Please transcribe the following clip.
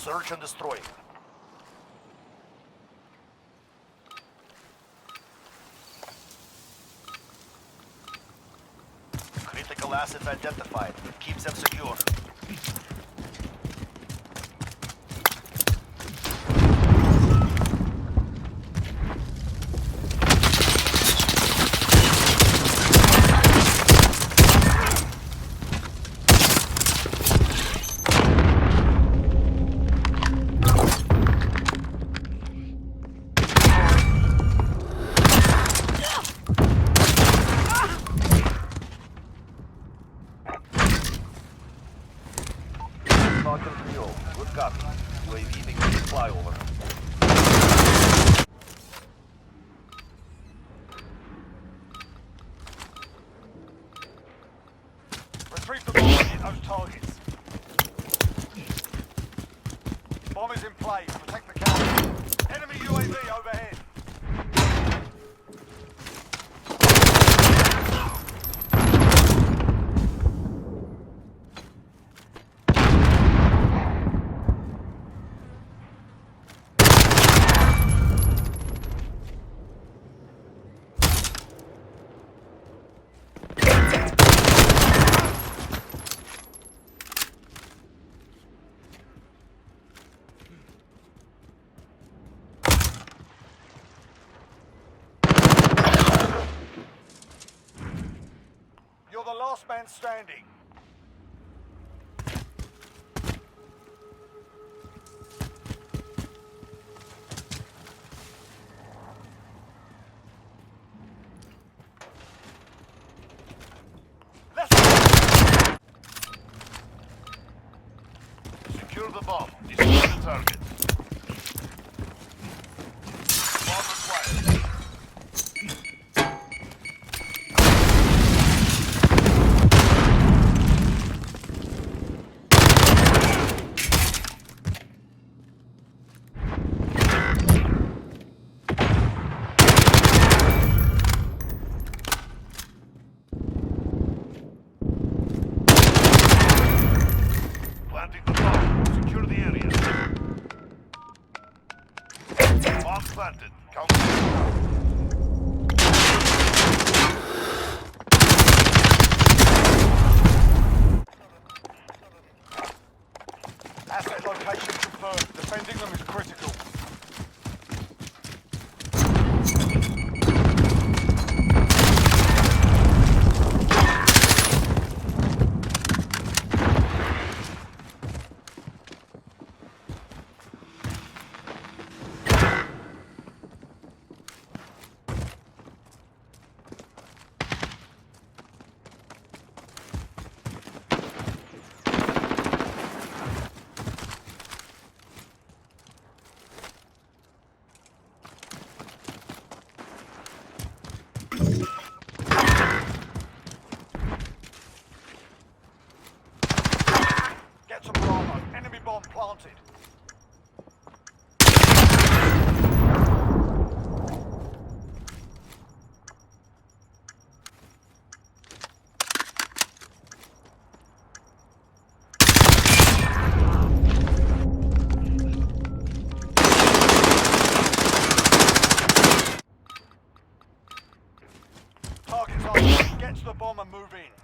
Search and destroy. Critical assets identified. Keep them secure. Falcon 3-0. Good copy. UAV beginning flyover. Retrieve the bomb and hit those targets. Bomb is in play. Protect the carrier. Enemy UAV overhead. You're the last man standing. Let's go. Secure the bomb. Destroy the target. Bomb acquired. Planting the bomb. Secure the area. Bomb planted. Counter. Asset location confirmed. Defending them is critical. Get some Bravo. Enemy bomb planted. Targets on. Get to the bomb and move in.